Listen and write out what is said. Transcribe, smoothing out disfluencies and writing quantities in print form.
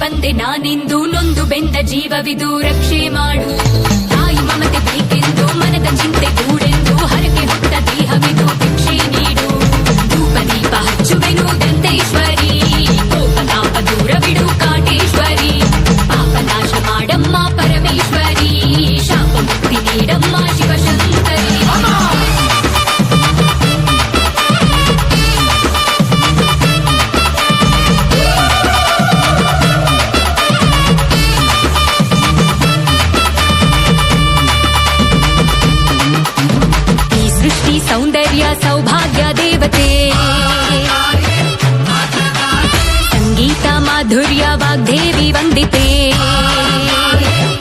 ಬಂದೆ ನಾನೆಂದು ನೊಂದು ಬೆಂದ ಜೀವವಿದು ರಕ್ಷೆ ಮಾಡು. ತಾಯಿ ಮಮತೆ ಬೇಕೆಂದು ಮನದ ಚಿಂತೆ ಗೂಡೆಂದು ಹರಕೆ ಹೊತ್ತ ದೇಹವಿದು ಭಿಕ್ಷೆ ನೀಡು. ಧೂಪ ದೀಪ ಹಚ್ಚುವೆನು ದಂತೇಶ್ವರಿ, ಕೋಪತಾಪ ದೂರವಿಡು ಕಾಟೇಶ್ವರಿ. ಪಾಪ ನಾಶ ಮಾಡಮ್ಮ ಪರಮೇಶ್ವರಿ, ಶಾಪ ಮುಕ್ತಿ ನೀಡಮ್ಮ ಶಿವಶಂಕರಿ. ಸೌಂದರ್ಯ ಸೌಭಾಗ್ಯ ದೇವತೆ, ಸಂಗೀತ ಮಾಧುರ್ಯ ವಾಗ್ದೇವಿ